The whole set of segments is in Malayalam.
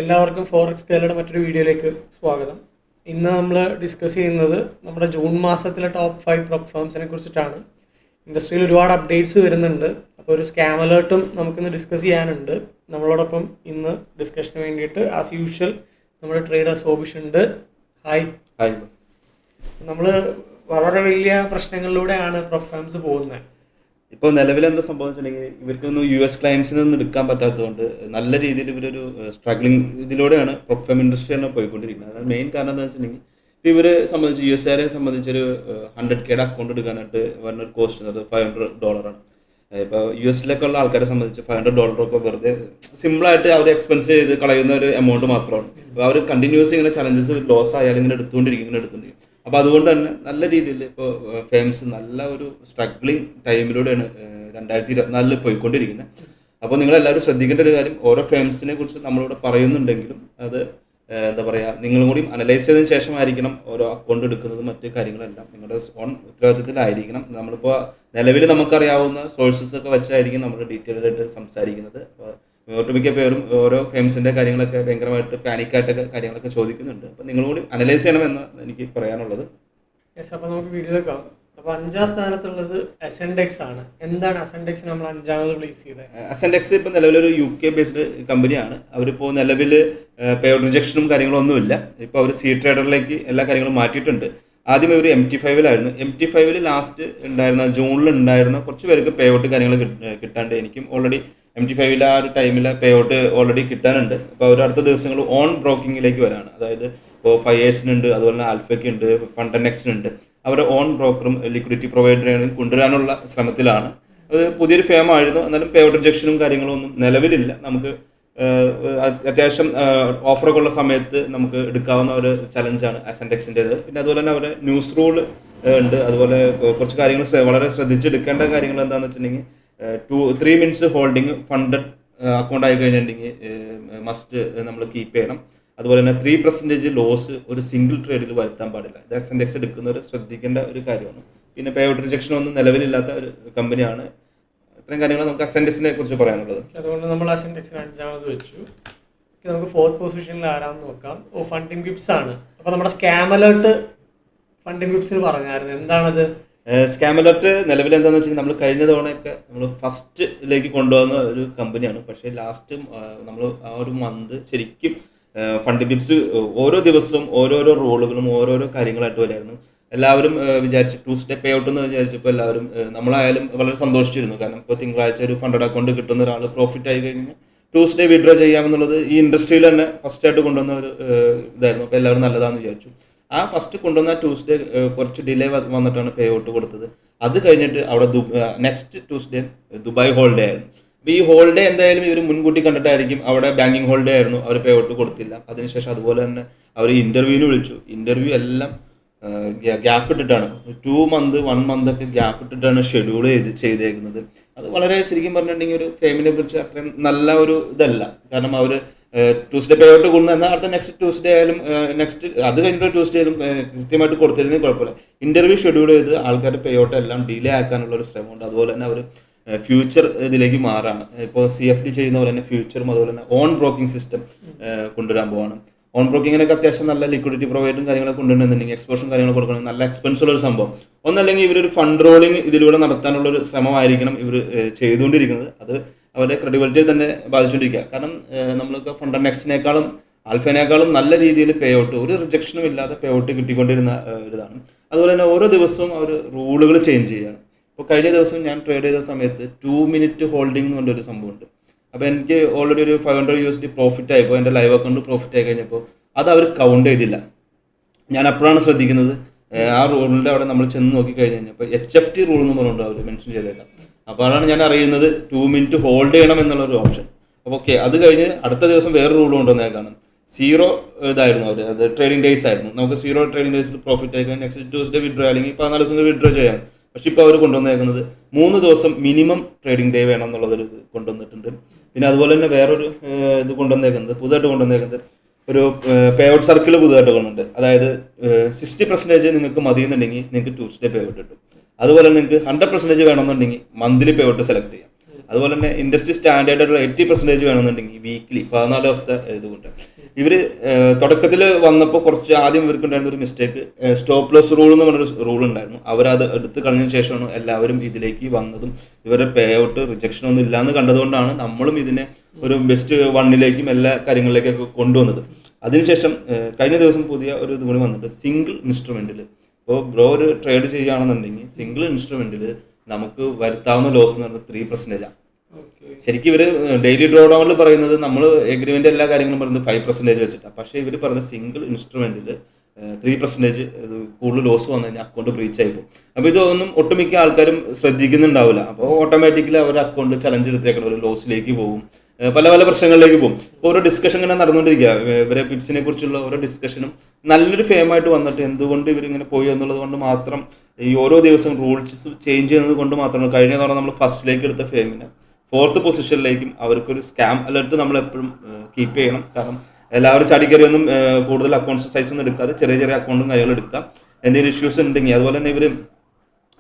എല്ലാവർക്കും ഫോറക്സ് കേരളയുടെ മറ്റൊരു വീഡിയോയിലേക്ക് സ്വാഗതം. ഇന്ന് നമ്മൾ ഡിസ്കസ് ചെയ്യുന്നത് നമ്മുടെ ജൂൺ മാസത്തിലെ ടോപ്പ് 5 പ്രൊപ്പ് ഫേംസിനെ കുറിച്ചിട്ടാണ്. ഇൻഡസ്ട്രിയിൽ ഒരുപാട് അപ്ഡേറ്റ്സ് വരുന്നുണ്ട്. അപ്പോൾ ഒരു സ്കാം അലേർട്ടും നമുക്കിന്ന് ഡിസ്കസ് ചെയ്യാനുണ്ട്. നമ്മളോടൊപ്പം ഇന്ന് ഡിസ്കഷന് വേണ്ടിയിട്ട് ആസ് യൂഷ്വൽ നമ്മുടെ ട്രേഡർ സോബിഷ് ഉണ്ട്. ഹായ്. നമ്മൾ വളരെ വലിയ പ്രശ്നങ്ങളിലൂടെയാണ് പ്രൊപ്പ് ഫേംസ് പോകുന്നത്. ഇപ്പോൾ നിലവിൽ എന്താ സംഭവിച്ചിട്ടുണ്ടെങ്കിൽ ഇവർക്കൊന്നും US ക്ലയൻസിൽ നിന്ന് എടുക്കാൻ പറ്റാത്തതുകൊണ്ട് നല്ല രീതിയിൽ ഇവരൊരു സ്ട്രഗ്ലിംഗ് ഇതിലൂടെയാണ് പ്രൊപ്പ് ഫേം ഇൻഡസ്ട്രി തന്നെ പോയിക്കൊണ്ടിരിക്കുന്നത്. അതായത് മെയിൻ കാരണം എന്താ വെച്ചിട്ടുണ്ടെങ്കിൽ ഇപ്പോൾ ഇവരെ സംബന്ധിച്ച് US സംബന്ധിച്ചൊരു 100K അക്കൗണ്ട് എടുക്കാനായിട്ട് വരുന്നൊരു കോസ്റ്റ് അത് $500. ഇപ്പോൾ US ആൾക്കാരെ സംബന്ധിച്ച് $500 ഒക്കെ വെറുതെ സിമ്പിളായിട്ട് അവർ എക്സ്പെൻസ് ചെയ്ത് കളയുന്ന ഒരു എമൗണ്ട് മാത്രമാണ്. അപ്പോൾ അവർ കണ്ടിന്യൂസ് ഇങ്ങനെ ചലഞ്ചസ് ലോസ് ആയാലും ഇങ്ങനെ എടുത്തുകൊണ്ടിരിക്കും. അപ്പോൾ അതുകൊണ്ട് തന്നെ നല്ല രീതിയിൽ ഇപ്പോൾ ഫേംസ് നല്ല ഒരു സ്ട്രഗ്ലിംഗ് ടൈമിലൂടെയാണ് 2024 പോയിക്കൊണ്ടിരിക്കുന്നത്. അപ്പോൾ നിങ്ങളെല്ലാവരും ശ്രദ്ധിക്കേണ്ട ഒരു കാര്യം, ഓരോ ഫേംസിനെ കുറിച്ച് നമ്മളിവിടെ പറയുന്നുണ്ടെങ്കിലും അത് എന്താ പറയുക, നിങ്ങളും കൂടി അനലൈസ് ചെയ്തതിന് ശേഷമായിരിക്കണം ഓരോ അക്കൗണ്ട് എടുക്കുന്നതും മറ്റ് കാര്യങ്ങളെല്ലാം നിങ്ങളുടെ ഓൺ ഉത്തരവാദിത്തത്തിലായിരിക്കണം. നമ്മളിപ്പോൾ നിലവിൽ നമുക്കറിയാവുന്ന സോഴ്സസ് ഒക്കെ വെച്ചായിരിക്കും നമ്മൾ ഡീറ്റെയിൽ ആയിട്ട് സംസാരിക്കുന്നത്. അപ്പോൾ ഒട്ടുമിക്ക പേരും ഓരോ ഫേംസിൻ്റെ കാര്യങ്ങളൊക്കെ ഭയങ്കരമായിട്ട് പാനിക്കായിട്ടൊക്കെ കാര്യങ്ങളൊക്കെ ചോദിക്കുന്നുണ്ട്. അപ്പോൾ നിങ്ങളും കൂടി അനലൈസ് ചെയ്യണമെന്ന് എനിക്ക് പറയാനുള്ളത്. യെസ്, അപ്പോൾ നമുക്ക് വീഡിയോ കാണാം. അപ്പോൾ 5ാം സ്ഥാനത്തുള്ളത് അസെൻഡെക്സ് ആണ്. എന്താണ് അസെൻഡെക്സ് നമ്മൾ 5ാമത് പ്ലേസ് ചെയ്തത്? അസെൻഡെക്സ് ഇപ്പോൾ നിലവിലൊരു UK ബേസ്ഡ് കമ്പനിയാണ്. അവരിപ്പോൾ നിലവിൽ പേ റിജക്ഷനും കാര്യങ്ങളൊന്നുമില്ല. ഇപ്പോൾ അവർ സി ട്രേഡറിലേക്ക് എല്ലാ കാര്യങ്ങളും മാറ്റിയിട്ടുണ്ട്. ആദ്യം ഇവർ MT5 MT5 ലാസ്റ്റ് ഉണ്ടായിരുന്ന ജൂണിൽ ഉണ്ടായിരുന്ന കുറച്ച് പേർക്ക് പേ ഔട്ട് കാര്യങ്ങൾ കിട്ടാണ്ട്. എനിക്കും ഓൾറെഡി MT5 ആ ഒരു ടൈമിൽ പേ ഔട്ട് ഓൾറെഡി കിട്ടാനുണ്ട്. അപ്പോൾ അവർ അടുത്ത ദിവസങ്ങൾ ഓൺ ബ്രോക്കിങ്ങിലേക്ക് വരാണ്. അതായത് ഇപ്പോൾ 5 അതുപോലെ തന്നെ ആൽഫയ്ക്ക് ഉണ്ട്, ഫണ്ടനെക്സിനുണ്ട്. അവരുടെ ഓൺ ബ്രോക്കറും ലിക്വിഡിറ്റി പ്രൊവൈഡറും കൊണ്ടുവരാനുള്ള ശ്രമത്തിലാണ്. അത് പുതിയൊരു ഫേമായിരുന്നു. എന്നാലും പേ ഔട്ട് റിജക്ഷനും കാര്യങ്ങളും ഒന്നും നിലവിലില്ല. നമുക്ക് അത്യാവശ്യം ഓഫറൊക്കെ ഉള്ള സമയത്ത് നമുക്ക് എടുക്കാവുന്ന ഒരു ചലഞ്ചാണ് അസെൻഡെക്സിൻ്റേത്. പിന്നെ അതുപോലെ തന്നെ അവരുടെ ന്യൂസ് റൂൾ ഉണ്ട്. അതുപോലെ കുറച്ച് കാര്യങ്ങൾ വളരെ ശ്രദ്ധിച്ചെടുക്കേണ്ട കാര്യങ്ങൾ എന്താണെന്ന് വെച്ചിട്ടുണ്ടെങ്കിൽ 3 minutes ഹോൾഡിങ് ഫണ്ടഡ് അക്കൗണ്ട് ആയി കഴിഞ്ഞിട്ടുണ്ടെങ്കിൽ മസ്റ്റ് നമ്മൾ കീപ്പ് ചെയ്യണം. അതുപോലെ തന്നെ 3% ലോസ് ഒരു സിംഗിൾ ട്രേഡിൽ വരുത്താൻ പാടില്ല. ഇത് അസെൻഡെക്സ് എടുക്കുന്നവർ ശ്രദ്ധിക്കേണ്ട ഒരു കാര്യമാണ്. പിന്നെ പേ ഔട്ട് റിജക്ഷൻ ഒന്നും നിലവിലില്ലാത്ത ഒരു കമ്പനിയാണ്. ഇത്രയും കാര്യങ്ങൾ നമുക്ക് അസെൻഡെക്സിനെ കുറിച്ച് പറയാനുള്ളത്. അതുകൊണ്ട് നമ്മൾ അസെൻഡെക്സിന് 5ാമത് വെച്ചു. നമുക്ക് 4th പൊസിഷനിൽ ആരാന്ന് നോക്കാം. ഫണ്ടിങ് വിപ്സ് ആണ്. അപ്പോൾ നമ്മുടെ സ്കാം അലേർട്ട് ഫണ്ടിങ് വിപ്സിന് പറഞ്ഞായിരുന്നു. എന്താണത്? സ്കാം അലേർട്ട് നിലവിൽ എന്താണെന്ന് വെച്ചാൽ നമ്മൾ കഴിഞ്ഞ തവണയൊക്കെ നമ്മൾ ഫസ്റ്റിലേക്ക് കൊണ്ടുവന്ന ഒരു കമ്പനിയാണ്. പക്ഷേ ലാസ്റ്റ് നമ്മൾ ആ ഒരു മന്ത് ശരിക്കും ഫണ്ട് ടിപ്സ് ഓരോ ദിവസവും ഓരോരോ റോളുകളും ഓരോരോ കാര്യങ്ങളായിട്ട് വരായിരുന്നു. എല്ലാവരും വിചാരിച്ചു ട്യൂസ്ഡേ പേ ഔട്ട് എന്ന് വിചാരിച്ചപ്പോൾ എല്ലാവരും നമ്മളായാലും വളരെ സന്തോഷിച്ചിരുന്നു. കാരണം ഇപ്പോൾ തിങ്കളാഴ്ച ഒരു ഫണ്ടഡ് അക്കൗണ്ട് കിട്ടുന്ന ഒരാൾ പ്രോഫിറ്റ് ആയി കഴിഞ്ഞാൽ ട്യൂസ്ഡേ വിഡ്രോ ചെയ്യാമെന്നുള്ളത് ഈ ഇൻഡസ്ട്രിയിൽ തന്നെ ഫസ്റ്റായിട്ട് കൊണ്ടുവന്ന ഒരു ഇതായിരുന്നു. അപ്പോൾ എല്ലാവരും നല്ലതാണെന്ന് വിചാരിച്ചു. ആ ഫസ്റ്റ് കൊണ്ടുവന്ന ട്യൂസ്ഡേ കുറച്ച് ഡിലേ വന്നിട്ടാണ് പേ ഔട്ട് കൊടുത്തത്. അത് കഴിഞ്ഞിട്ട് അവിടെ നെക്സ്റ്റ് ട്യൂസ്ഡേ ദുബായ് ഹോളിഡേ ആയിരുന്നു. അപ്പോൾ ഈ ഹോളിഡേ എന്തായാലും ഇവർ മുൻകൂട്ടി കണ്ടിട്ടായിരിക്കും. അവിടെ ബാങ്കിങ് ഹോളിഡേ ആയിരുന്നു, അവർ പേ ഔട്ട് കൊടുത്തില്ല. അതിനുശേഷം അതുപോലെ തന്നെ അവർ ഇൻ്റർവ്യൂവിന് വിളിച്ചു. ഇൻ്റർവ്യൂ എല്ലാം ഗ്യാപ്പ് ഇട്ടിട്ടാണ് 2 month 1 month ഒക്കെ ഗ്യാപ്പ് ഇട്ടിട്ടാണ് ഷെഡ്യൂൾ ചെയ്തേക്കുന്നത്. അത് വളരെ ശരിക്കും പറഞ്ഞിട്ടുണ്ടെങ്കിൽ ഒരു ഫേമിനെ കുറിച്ച് അത്രയും നല്ല ഒരു ഇതല്ല. കാരണം അവർ ട്യൂസ്ഡേ പേ ഔട്ട് കൊടുക്കുന്നത് എന്നാൽ അടുത്ത നെക്സ്റ്റ് ട്യൂസ്ഡേ ആയാലും നെക്സ്റ്റ് അത് കഴിഞ്ഞിട്ട് ട്യൂസ്ഡേ ആയാലും കൃത്യമായിട്ട് കൊടുത്തിരുന്നെങ്കിൽ കുഴപ്പമില്ല. ഇൻ്റർവ്യൂ ഷെഡ്യൂൾ ചെയ്ത് ആൾക്കാരുടെ പേ ഔട്ട് എല്ലാം ഡിലേ ആക്കാനുള്ള ഒരു ശ്രമമുണ്ട്. അതുപോലെ തന്നെ അവർ ഫ്യൂച്ചർ ഇതിലേക്ക് മാറാണ്. ഇപ്പോൾ CFD ചെയ്യുന്ന പോലെ തന്നെ ഫ്യൂച്ചറും അതുപോലെ തന്നെ ഓൺ ബ്രോക്കിംഗ് സിസ്റ്റം കൊണ്ടുവരാൻ പോവാണ്. ഓൺ ബ്രോക്കിങ്ങിനൊക്കെ അത്യാവശ്യം നല്ല ലിക്വിഡിറ്റി പ്രൊവൈഡറും കാര്യങ്ങളൊക്കെ കൊണ്ടുവരുന്നുണ്ടെങ്കിൽ എക്സ്പോഷനും കാര്യങ്ങൾ കൊടുക്കണം. നല്ല എക്സ്പെൻസുള്ള ഒരു സംഭവം ഒന്നല്ലെങ്കിൽ ഇവരൊരു ഫണ്ട് റോളിങ് ഇതിലൂടെ നടത്താനുള്ളൊരു ശ്രമമായിരിക്കണം ഇവർ ചെയ്തുകൊണ്ടിരിക്കുന്നത്. അത് അവരുടെ ക്രെഡിബിലിറ്റിയെ തന്നെ ബാധിച്ചുകൊണ്ടിരിക്കുക. കാരണം നമ്മൾക്ക് ഫണ്ടനെക്സിനേക്കാളും ആൽഫേനേക്കാളും നല്ല രീതിയിൽ പേ ഔട്ട് ഒരു റിജക്ഷനും ഇല്ലാതെ പേ ഔട്ട് കിട്ടിക്കൊണ്ടിരുന്ന ഒരിതാണ്. അതുപോലെ തന്നെ ഓരോ ദിവസവും അവർ റൂളുകൾ ചേഞ്ച് ചെയ്യുകയാണ്. ഇപ്പോൾ കഴിഞ്ഞ ദിവസം ഞാൻ ട്രേഡ് ചെയ്ത സമയത്ത് 2 minute ഹോൾഡിംഗ് എന്ന് പറഞ്ഞൊരു സംഭവമുണ്ട്. അപ്പോൾ എനിക്ക് ഓൾറെഡി ഒരു $500 പ്രോഫിറ്റ് ആയപ്പോൾ എൻ്റെ ലൈവ് അക്കൗണ്ട് പ്രോഫിറ്റ് ആയി കഴിഞ്ഞപ്പോൾ അത് അവർ കൗണ്ട് ചെയ്തില്ല. ഞാൻ അപ്പോഴാണ് ശ്രദ്ധിക്കുന്നത്. ആ റൂളിൻ്റെ അവിടെ നമ്മൾ ചെന്ന് നോക്കി കഴിഞ്ഞ് കഴിഞ്ഞപ്പോൾ HFT റൂൾ എന്ന് പറഞ്ഞുകൊണ്ട് അവർ മെൻഷൻ ചെയ്തേക്കാം. അപ്പോഴാണ് ഞാൻ അറിയുന്നത് 2 minute ഹോൾഡ് ചെയ്യണം എന്നുള്ളൊരു ഓപ്ഷൻ. അപ്പോൾ ഓക്കെ, അത് കഴിഞ്ഞ് അടുത്ത ദിവസം വേറെ റൂൾ കൊണ്ടുവന്നേക്കാണ്. 0 ഇതായിരുന്നു അവർ, അത് ട്രേഡിംഗ് ഡേയ്സ് ആയിരുന്നു. നമുക്ക് 0 ട്രേഡിംഗ് ഡേയ്സിൽ പ്രോഫിറ്റ് ആയി കഴിഞ്ഞാൽ നെക്സ്റ്റ് ട്യൂസ്ഡേ വിഡ്രോ അല്ലെങ്കിൽ 14 ദിവസം വിഡ്രോ ചെയ്യാം. പക്ഷെ ഇപ്പോൾ അവർ കൊണ്ടുവന്നേക്കുന്നത് 3 ദിവസം മിനിമം ട്രേഡിംഗ് ഡേ വേണം എന്നുള്ളതൊരു ഇത് കൊണ്ടുവന്നിട്ടുണ്ട്. പിന്നെ അതുപോലെ തന്നെ വേറൊരു ഇത് പുതുതായിട്ട് കൊണ്ടുവന്നേക്കുന്നത് ഒരു പേ ഔട്ട് സർക്കിൾ പുതുതായിട്ട് കൊണ്ടുണ്ട്. അതായത് 60% നിങ്ങൾക്ക് മതിയെന്നുണ്ടെങ്കിൽ നിങ്ങൾക്ക് ട്യൂസ്ഡേ പേ ഔട്ട് കിട്ടും. അതുപോലെ നിങ്ങൾക്ക് 100% വേണമെന്നുണ്ടെങ്കിൽ മന്ത്ലി പേ ഔട്ട് സെലക്ട് ചെയ്യാം. അതുപോലെ തന്നെ ഇൻഡസ്ട്രി സ്റ്റാൻഡേർഡ് ആയിട്ടുള്ള 80% വേണമെന്നുണ്ടെങ്കിൽ വീക്ക്ലി 14 ദിവസത്തെ ഇതുകൊണ്ട് ഇവർ തുടക്കത്തിൽ വന്നപ്പോൾ കുറച്ച് ആദ്യം ഇവർക്ക് ഉണ്ടായിരുന്ന ഒരു മിസ്റ്റേക്ക് സ്റ്റോപ്പ് ലോസ് റൂൾ എന്ന് പറഞ്ഞൊരു റൂൾ ഉണ്ടായിരുന്നു. അവരത് എടുത്ത് കളഞ്ഞതിന് ശേഷമാണ് എല്ലാവരും ഇതിലേക്ക് വന്നതും ഇവരുടെ പേ ഔട്ട് റിജക്ഷൻ ഒന്നും ഇല്ലയെന്ന് കണ്ടതുകൊണ്ടാണ് നമ്മളും ഇതിനെ ഒരു ബെസ്റ്റ് വണ്ണിലേക്കും എല്ലാ കാര്യങ്ങളിലേക്കൊക്കെ കൊണ്ടുവന്നത്. അതിനുശേഷം കഴിഞ്ഞ ദിവസം പുതിയ ഒരു ഇത് കൂടി വന്നിട്ട് സിംഗിൾ ഇൻസ്ട്രുമെൻറ്റിൽ ഇപ്പോൾ ബ്രോ ഒരു ട്രേഡ് ചെയ്യുകയാണെന്നുണ്ടെങ്കിൽ സിംഗിൾ ഇൻസ്ട്രുമെൻറ്റിൽ നമുക്ക് വരുത്താവുന്ന ലോസ് എന്ന് പറയുന്നത് 3%. ശരിക്കും ഇവർ ഡെയിലി ഡ്രോ ഡൗണിൽ പറയുന്നത് നമ്മൾ എഗ്രിമെൻ്റ് എല്ലാ കാര്യങ്ങളും പറയുന്നത് 5% വെച്ചിട്ടാണ്. പക്ഷേ ഇവർ പറയുന്നത് സിംഗിൾ ഇൻസ്ട്രുമെൻറ്റിൽ 3% കൂടുതൽ ലോസ് വന്നു കഴിഞ്ഞാൽ അക്കൗണ്ട് ബ്രീച്ച് ആയി പോകും. അപ്പോൾ ഇതൊന്നും ഒട്ടുമിക്ക ആൾക്കാരും ശ്രദ്ധിക്കുന്നുണ്ടാവില്ല. അപ്പോൾ ഓട്ടോമാറ്റിക്കലി അവരുടെ അക്കൗണ്ട് ചലഞ്ച് എടുത്തേക്കണം, ഒരു ലോസിലേക്ക് പോകും, പല പല പ്രശ്നങ്ങളിലേക്ക് പോകും. ഇപ്പോൾ ഓരോ ഡിസ്കഷൻ ഇങ്ങനെ നടന്നുകൊണ്ടിരിക്കുക. ഇവരെ പിപ്സിനെ കുറിച്ചുള്ള ഓരോ ഡിസ്കഷനും നല്ലൊരു ഫേമായിട്ട് വന്നിട്ട് എന്തുകൊണ്ട് ഇവരിങ്ങനെ പോയി എന്നുള്ളത് കൊണ്ട് മാത്രം ഈ ഓരോ ദിവസവും റൂൾസ് ചേഞ്ച് ചെയ്യുന്നത് കൊണ്ട് മാത്രമാണ് കഴിഞ്ഞ തവണ നമ്മൾ ഫസ്റ്റിലേക്ക് എടുത്ത ഫേമിനെ 4th പൊസിഷനിലേക്കും അവർക്കൊരു സ്കാം അലർട്ട് നമ്മൾ എപ്പോഴും കീപ്പ് ചെയ്യണം. കാരണം എല്ലാവരും ചടിക്കറിയൊന്നും കൂടുതൽ അക്കൗണ്ട്സ് സൈസ് ഒന്നും എടുക്കാതെ ചെറിയ ചെറിയ അക്കൗണ്ടും കാര്യങ്ങളും എടുക്കാം. എന്തെങ്കിലും ഇഷ്യൂസ് ഉണ്ടെങ്കിൽ അതുപോലെ തന്നെ ഇവർ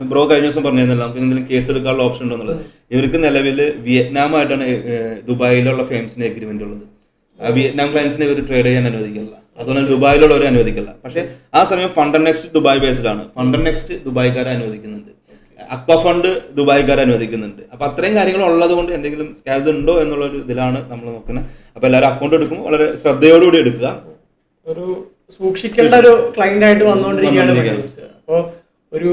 ബ്രോ കഴിഞ്ഞ ദിവസം പറഞ്ഞിരുന്നില്ല നമുക്ക് എന്തെങ്കിലും കേസ് എടുക്കാനുള്ള ഓപ്ഷൻ ഉണ്ടോ എന്നുള്ളത്. ഇവർക്ക് നിലവിൽ വിയറ്റ്നാമായിട്ടാണ് ദുബായിലുള്ള ഫേംസിന് എഗ്രിമെൻ്റ് ഉള്ളത്. ആ വിയറ്റ്നാം ക്ലയൻസിനെ ഇവർ ട്രേഡ് ചെയ്യാൻ അനുവദിക്കില്ല, അതുപോലെ ദുബായിലുള്ളവരെ അനുവദിക്കില്ല. പക്ഷേ ആ സമയം ഫണ്ടർ നെക്സ്റ്റ് ദുബായ് ബേസ്ഡാണ്. ഫണ്ടർ നെക്സ്റ്റ് ദുബായ്ക്കാരെ അനുവദിക്കുന്നുണ്ട്, അക്വ ഫണ്ട് ദുബായ്ക്കാരെ അനുവദിക്കുന്നുണ്ട്. അപ്പോൾ അത്രയും കാര്യങ്ങൾ ഉള്ളത് കൊണ്ട് എന്തെങ്കിലും സ്കാം ഉണ്ടോ എന്നുള്ളൊരു ഇതിലാണ് നമ്മൾ നോക്കുന്നത്. അപ്പോൾ എല്ലാവരും അക്കൗണ്ട് എടുക്കുമ്പോൾ വളരെ ശ്രദ്ധയോടുകൂടി എടുക്കുക. ഒരു സൂക്ഷിക്കേണ്ട ഒരു ക്ലയന്റ് ആയിട്ട് വന്നുകൊണ്ടിരിക്കുകയാണ്. അപ്പോൾ ഒരു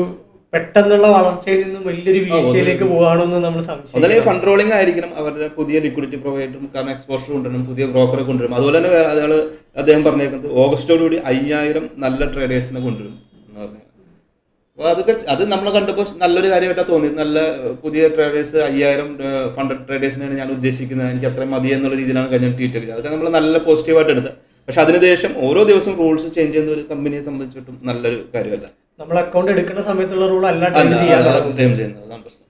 പെട്ടെന്നുള്ള വളർച്ചയിൽ നിന്നും വലിയൊരു വീഴ്ചയിലേക്ക് പോകാണോ എന്ന് നമ്മൾ സംശയം. അതല്ലെങ്കിൽ ഫണ്ട് റോളിംഗ് ആയിരിക്കണം അവരുടെ പുതിയ ലിക്വിഡിറ്റി പ്രൊവൈഡറും, കാരണം എക്സ്പോഷർ കൊണ്ടുവരണം, പുതിയ ബ്രോക്കറെ കൊണ്ടുവരും. അതുപോലെ തന്നെ അദ്ദേഹം പറഞ്ഞേക്കുന്നത് ഓഗസ്റ്റോടുകൂടി 5000 നല്ല ട്രേഡേഴ്സിനെ കൊണ്ടുവരും എന്ന് പറഞ്ഞു. അപ്പോൾ അത് നമ്മൾ കണ്ടപ്പോൾ നല്ലൊരു കാര്യമായിട്ടാണ് തോന്നിയത്. നല്ല പുതിയ ട്രേഡേഴ്സ് 5000 ഫണ്ട് ട്രേഡേഴ്സിനാണ് ഞാൻ ഉദ്ദേശിക്കുന്നത്, എനിക്ക് അത്രയും മതി എന്നുള്ള രീതിയിലാണ് കഴിഞ്ഞ ട്വീറ്റ് ഒക്കെ. അതൊക്കെ നമ്മൾ നല്ല പോസിറ്റീവായിട്ട് എടുത്തത്. പക്ഷെ അതിനുശേഷം ഓരോ ദിവസവും റൂൾസ് ചേഞ്ച് ചെയ്യുന്ന ഒരു കമ്പനിയെ സംബന്ധിച്ചിട്ടും നല്ലൊരു കാര്യമല്ല. നമ്മൾ അക്കൗണ്ട് എടുക്കുന്ന സമയത്തുള്ള റൂൾ അല്ല ടൈം ചെയ്യുന്നത്, അതാണ് പ്രശ്നം.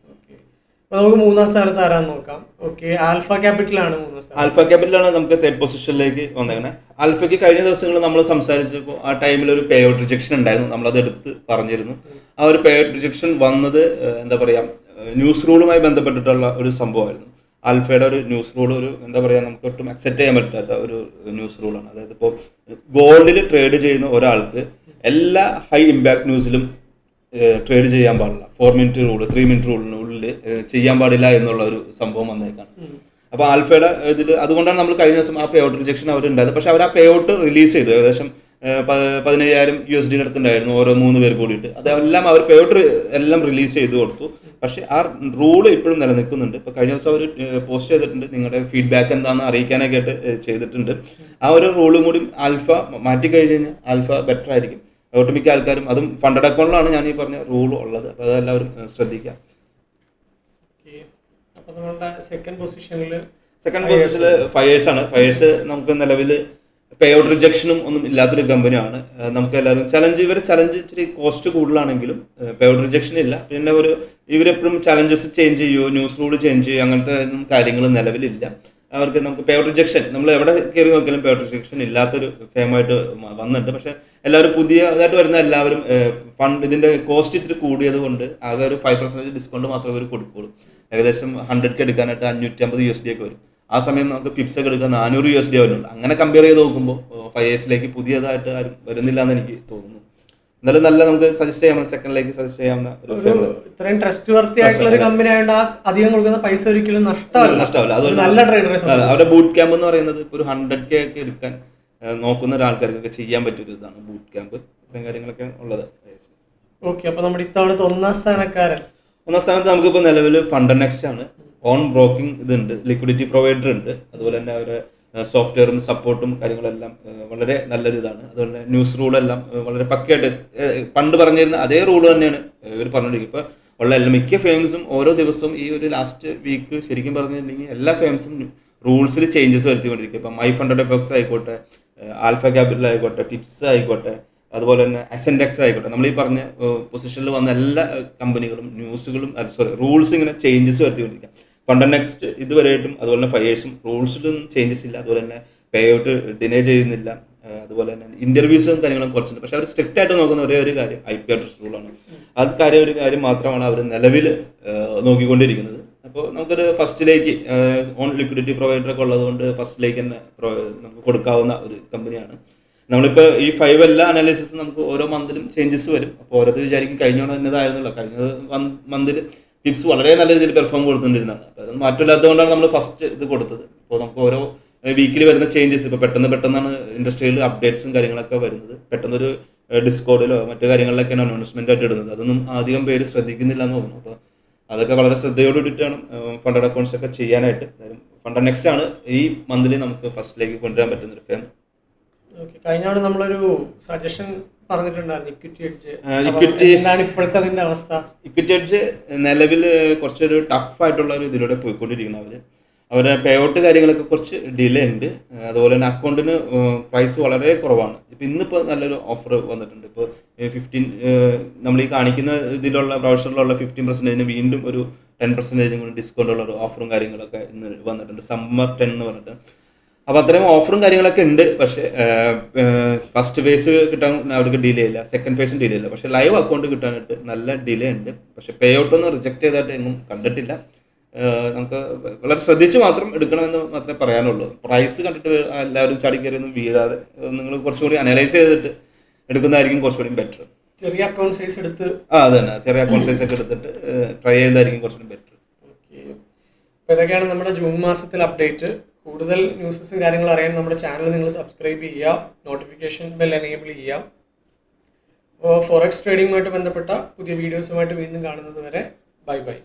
അപ്പോൾ നമുക്ക് 3ാം സ്ഥാനത്ത് ആരാന്ന് നോക്കാം. ഓക്കെ, ആൽഫ ക്യാപിറ്റലാണ് 3ാം സ്ഥാനം. ആൽഫ ക്യാപിറ്റലാണ് നമുക്ക് 3rd പൊസിഷനിലേക്ക് വന്നേക്കണേ. ആൽഫയ്ക്ക് കഴിഞ്ഞ ദിവസങ്ങൾ നമ്മൾ സംസാരിച്ചപ്പോൾ ആ ടൈമിൽ ഒരു പേ ഔട്ട് റിജക്ഷൻ ഉണ്ടായിരുന്നു, നമ്മളത് എടുത്ത് പറഞ്ഞിരുന്നു. ആ ഒരു പേ ഔട്ട് റിജക്ഷൻ വന്നത് എന്താ പറയുക, ന്യൂസ് റൂളുമായി ബന്ധപ്പെട്ടിട്ടുള്ള ഒരു സംഭവമായിരുന്നു. ആൽഫയുടെ ഒരു ന്യൂസ് റൂൾ ഒരു എന്താ പറയുക, നമുക്ക് ഒട്ടും അക്സെപ്റ്റ് ചെയ്യാൻ പറ്റാത്ത ഒരു ന്യൂസ് റൂളാണ്. അതായത് ഇപ്പോൾ ഗോൾഡിൽ ട്രേഡ് ചെയ്യുന്ന ഒരാൾക്ക് എല്ലാ ഹൈ ഇമ്പാക്ട് ന്യൂസിലും ട്രേഡ് ചെയ്യാൻ പാടില്ല. 4 മിനിറ്റ് റൂള് 3 മിനിറ്റ് റൂളിനുള്ളിൽ ചെയ്യാൻ പാടില്ല എന്നുള്ള ഒരു സംഭവം വന്നേക്കാണ്. അപ്പോൾ ആൽഫയുടെ ഇതിൽ അതുകൊണ്ടാണ് നമ്മൾ കഴിഞ്ഞ ദിവസം ആ പേ ഔട്ട് റിജക്ഷൻ അവർ ഉണ്ടായത്. പക്ഷെ അവർ ആ പേ ഔട്ട് റിലീസ് ചെയ്തു. ഏകദേശം 15,000 USD അടുത്തുണ്ടായിരുന്നു ഓരോ 3 പേർ കൂടിയിട്ട്. അതെല്ലാം അവർ പേ ഔട്ട് എല്ലാം റിലീസ് ചെയ്ത് കൊടുത്തു. പക്ഷേ ആ റൂള് ഇപ്പോഴും നിലനിൽക്കുന്നുണ്ട്. ഇപ്പോൾ കഴിഞ്ഞ ദിവസം അവർ പോസ്റ്റ് ചെയ്തിട്ടുണ്ട്, നിങ്ങളുടെ ഫീഡ്ബാക്ക് എന്താണെന്ന് അറിയിക്കാനൊക്കെ ആയിട്ട് ചെയ്തിട്ടുണ്ട്. ആ ഒരു റൂളും കൂടി ആൽഫ മാറ്റിക്കഴിഞ്ഞ് കഴിഞ്ഞാൽ ആൽഫ ബെറ്റർ ആയിരിക്കും. ഒട്ടുമിക്ക ആൾക്കാരും, അതും ഫണ്ടഡ് അക്കൗണ്ടിലാണ് ഞാൻ ഈ പറഞ്ഞ റൂൾ ഉള്ളത്. അപ്പോൾ അതെല്ലാവരും ശ്രദ്ധിക്കാം. അപ്പോൾ നമ്മളുടെ സെക്കൻഡ് പൊസിഷനിൽ ഫയേഴ്സ് ആണ്. ഫയേഴ്സ് നമുക്ക് നിലവിൽ പേ ഔട്ട് റിജക്ഷനും ഒന്നും ഇല്ലാത്തൊരു കമ്പനിയാണ്. നമുക്ക് എല്ലാവരും ഇവരെ ചലഞ്ച് ഇച്ചിരി കോസ്റ്റ് കൂടുതലാണെങ്കിലും പേ ഔട്ട് റിജക്ഷൻ ഇല്ല. പിന്നെ ഇവരെപ്പോഴും ചലഞ്ചസ് ചേഞ്ച് ചെയ്യുമോ, ന്യൂസ് റൂൾ ചേഞ്ച് ചെയ്യുമോ, അങ്ങനത്തെ ഒന്നും കാര്യങ്ങൾ നിലവിലില്ല. അവർക്ക് നമുക്ക് പേ ഔട്ട് റിജക്ഷൻ നമ്മൾ എവിടെ കയറി നോക്കിയാലും പേ ഔട്ട് റിജക്ഷൻ ഇല്ലാത്തൊരു ഫേമായിട്ട് വന്നിട്ടുണ്ട്. പക്ഷേ എല്ലാവരും പുതിയതായിട്ട് വരുന്ന എല്ലാവരും ഫണ്ട് ഇതിൻ്റെ കോസ്റ്റ് ഇത്തിരി കൂടിയത് കൊണ്ട് ആകെ ഒരു 5% ഡിസ്കൗണ്ട് മാത്രമേ അവർ കൊടുക്കുള്ളൂ. ഏകദേശം 100K എടുക്കാനായിട്ട് 550 USD ഒക്കെ വരും. ആ സമയം നമുക്ക് പിപ്സ് ഒക്കെ എടുക്കാൻ 400 USD വരുന്നുണ്ട്. അങ്ങനെ കമ്പയർ ചെയ്ത് നോക്കുമ്പോൾ ഫയേഴ്സിലേക്ക് പുതിയതായിട്ട് ആരും വരുന്നില്ല എന്ന് എനിക്ക് തോന്നുന്നു. എന്നാലും നല്ല നമുക്ക് സജസ്റ്റ് ചെയ്യാം, സെക്കൻഡിലേക്ക് സജസ്റ്റ് ചെയ്യാവുന്ന ഇത്രയും ട്രസ്റ്റ് വർത്തി ആയിട്ടുള്ള ഒരു കമ്പനി ആയതുകൊണ്ട് ആ അധികം കൊടുക്കുന്ന പൈസ ഒരിക്കലും നഷ്ടമല്ല. അതൊരു നല്ല ട്രേഡേഴ്സ്. അവരുടെ ബൂട്ട് ക്യാമ്പ് എന്ന് പറയുന്നത് ഇപ്പോൾ ഒരു 100K ഒക്കെ എടുക്കാൻ നോക്കുന്ന ഒരാൾക്കാർക്കൊക്കെ ചെയ്യാൻ പറ്റിയൊരു ഇതാണ് ബൂട്ട് ക്യാമ്പ്. ഇത്രയും കാര്യങ്ങളൊക്കെ ഉള്ളത്. ഓക്കെ, അപ്പോൾ നമ്മുടെ ഇത്തവണത്തെ 1ാം സ്ഥാനക്കാരൻ. 1ാം സ്ഥാനത്ത് നമുക്കിപ്പോൾ നിലവിൽ ഫണ്ടർ നെക്സ്റ്റ് ആണ്. ഓൺ ബ്രോക്കിംഗ് ഇതുണ്ട്, ലിക്വിഡിറ്റി പ്രൊവൈഡർ ഉണ്ട്. അതുപോലെ തന്നെ അവരുടെ സോഫ്റ്റ്വെയറും സപ്പോർട്ടും കാര്യങ്ങളെല്ലാം വളരെ നല്ലൊരു ഇതാണ്. അതുപോലെ തന്നെ ന്യൂസ് റൂളെല്ലാം വളരെ പക്കയായിട്ട് പണ്ട് പറഞ്ഞിരുന്ന അതേ റൂള് തന്നെയാണ് ഇവർ പറഞ്ഞിരിക്കുന്നത്. ഇപ്പോൾ ഉള്ള മിക്ക ഫേംസും ഓരോ ദിവസവും ഈ ഒരു ലാസ്റ്റ് വീക്ക് ശരിക്കും പറഞ്ഞിട്ടുണ്ടെങ്കിൽ എല്ലാ ഫേംസും റൂൾസിൽ ചേഞ്ചസ് വരുത്തിക്കൊണ്ടിരിക്കുക. ഇപ്പം മൈ ഫണ്ടഡ് എഫക്ട്സ് ആയിക്കോട്ടെ, ആൽഫ ക്യാപിറ്റൽ ആയിക്കോട്ടെ, ടിപ്സ് ആയിക്കോട്ടെ, അതുപോലെ തന്നെ അസെൻഡെക്സ് ആയിക്കോട്ടെ, നമ്മൾ ഈ പറഞ്ഞ പൊസിഷനിൽ വന്ന എല്ലാ കമ്പനികളും ന്യൂസുകളും റൂൾസ് ഇങ്ങനെ ചേഞ്ചസ് വരുത്തിക്കൊണ്ടിരിക്കുക. ഫണ്ടർ നെക്സ്റ്റ് ഇതുവരെയായിട്ടും അതുപോലെ തന്നെ ഫയേഴ്സും റൂൾസിലൊന്നും ചേഞ്ചസ് ഇല്ല. അതുപോലെ തന്നെ പേ ഔട്ട് ഡിനേ ചെയ്യുന്നില്ല. അതുപോലെ തന്നെ ഇന്റർവ്യൂസും കാര്യങ്ങളും കുറച്ചുണ്ട്. പക്ഷെ അവർ സ്ട്രിക്റ്റ് ആയിട്ട് നോക്കുന്ന ഒരേ ഒരു കാര്യം IP അഡ്രസ് റൂളാണ്. ഒരു കാര്യം മാത്രമാണ് അവർ നിലവിൽ നോക്കിക്കൊണ്ടിരിക്കുന്നത്. അപ്പോൾ അപ്പോൾ നമുക്കൊരു ഫസ്റ്റിലേക്ക് ഓൺ ലിക്വിഡിറ്റി പ്രൊവൈഡറൊക്കെ ഉള്ളതുകൊണ്ട് ഫസ്റ്റിലേക്ക് തന്നെ നമുക്ക് കൊടുക്കാവുന്ന ഒരു കമ്പനിയാണ്. നമ്മളിപ്പോൾ ഈ 5 എല്ലാ അനാലിസിസും നമുക്ക് ഓരോ മന്തിലും ചേഞ്ചസ് വരും. അപ്പോൾ ഓരോരുത്തർ വിചാരിക്കും കഴിഞ്ഞോണം എന്നതായിരുന്നല്ലോ, കഴിഞ്ഞ മന്തിൽ ടിപ്സ് വളരെ നല്ല രീതിയിൽ പെർഫോം കൊടുത്തുകൊണ്ടിരുന്നതാണ്. അപ്പോൾ അത് മാറ്റമില്ലാത്തതുകൊണ്ടാണ് നമ്മൾ ഫസ്റ്റ് ഇത് കൊടുത്തത്. അപ്പോൾ നമുക്ക് ഓരോ വീക്കിലി വരുന്ന ചേഞ്ചസ് ഇപ്പോൾ പെട്ടെന്നാണ് ഇൻഡസ്ട്രിയിൽ അപ്ഡേറ്റ്സും കാര്യങ്ങളൊക്കെ വരുന്നത്. പെട്ടെന്നൊരു ഡിസ്കോഡിലോ മറ്റു കാര്യങ്ങളിലൊക്കെയാണ് അനൗൺസ്മെൻ്റ് ആയിട്ട് ഇടുന്നത്. അതൊന്നും അധികം പേര് ശ്രദ്ധിക്കുന്നില്ല എന്ന് തോന്നുന്നു. അപ്പോൾ അതൊക്കെ വളരെ ശ്രദ്ധയോട് കൂടിയിട്ടാണ് ഫണ്ടഡ് അക്കൗണ്ട്സ് ഒക്കെ ചെയ്യാനായിട്ട്. ഫണ്ട് നെക്സ്റ്റ് ആണ് ഈ മന്തിൽ നമുക്ക് ഫസ്റ്റിലേക്ക് കൊണ്ടുവരാൻ പറ്റുന്നൊരു ഫേം. ഓക്കെ, കഴിഞ്ഞ നമ്മളൊരു സജഷൻ പറഞ്ഞിട്ടുണ്ടായിരുന്നു ഇക്വിറ്റി എഡ്ജ്. ഇക്വിറ്റി എന്താണ് ഇപ്പോഴത്തെ അതിൻ്റെ അവസ്ഥ? ഇക്വിറ്റി എഡ്ജ് നിലവിൽ കുറച്ചൊരു ടഫ് ആയിട്ടുള്ള ഒരു ഇതിലൂടെ പോയിക്കൊണ്ടിരിക്കുന്നു. അവരുടെ പേ ഔട്ട് കാര്യങ്ങളൊക്കെ കുറച്ച് ഡിലേ ഉണ്ട്. അതുപോലെ തന്നെ അക്കൗണ്ടിന് പ്രൈസ് വളരെ കുറവാണ്. ഇപ്പം ഇന്നിപ്പോൾ നല്ലൊരു ഓഫർ വന്നിട്ടുണ്ട്. ഇപ്പോൾ 15 നമ്മൾ ഈ കാണിക്കുന്ന ഇതിലുള്ള ബ്രൗസറിലുള്ള 15% വീണ്ടും ഒരു 10% കൂടി ഡിസ്കൗണ്ട് ഉള്ള ഒരു ഓഫറും കാര്യങ്ങളൊക്കെ ഇന്ന് വന്നിട്ടുണ്ട്. സമ്മർ 10 എന്ന് പറഞ്ഞിട്ട്. അപ്പോൾ അത്രയും ഓഫറും കാര്യങ്ങളൊക്കെ ഉണ്ട്. പക്ഷേ ഫസ്റ്റ് ഫേസ് കിട്ടാൻ അവർക്ക് ഡിലേ ഇല്ല, സെക്കൻഡ് ഫേസും ഡിലേ ഇല്ല. പക്ഷേ ലൈവ് അക്കൗണ്ട് കിട്ടാനായിട്ട് നല്ല ഡിലേ ഉണ്ട്. പക്ഷേ പേ ഔട്ടൊന്നും റിജക്റ്റ് ചെയ്തായിട്ട് എങ്ങും കണ്ടിട്ടില്ല. നമുക്ക് വളരെ ശ്രദ്ധിച്ച് മാത്രം എടുക്കണമെന്ന് മാത്രമേ പറയാനുള്ളൂ. പ്രൈസ് കണ്ടിട്ട് എല്ലാവരും ചാടിക്കയറിയൊന്നും വീഴാതെ നിങ്ങൾ കുറച്ചുകൂടി അനലൈസ് ചെയ്തിട്ട് എടുക്കുന്നതായിരിക്കും കുറച്ചുകൂടി ബെറ്റർ. ചെറിയ അക്കൗണ്ട് സൈസ് എടുത്ത് അത് തന്നെ ചെറിയ അക്കൗണ്ട് സൈസ് ഒക്കെ എടുത്തിട്ട് ട്രൈ ചെയ്തായിരിക്കും കുറച്ചുകൂടി ബെറ്റർ. ഓക്കെ, അപ്പോൾ ഇതൊക്കെയാണ് നമ്മുടെ ജൂൺ മാസത്തിൽ അപ്ഡേറ്റ്. കൂടുതൽ ന്യൂസസും കാര്യങ്ങളും അറിയാൻ നമ്മുടെ ചാനൽ നിങ്ങൾ സബ്സ്ക്രൈബ് ചെയ്യുക, നോട്ടിഫിക്കേഷൻ ബെൽ എനേബിൾ ചെയ്യുക. അപ്പോൾ ഫോറക്സ് ട്രേഡിങ്ങുമായിട്ട് ബന്ധപ്പെട്ട പുതിയ വീഡിയോസുമായിട്ട് വീണ്ടും കാണുന്നത് വരെ ബൈ ബൈ.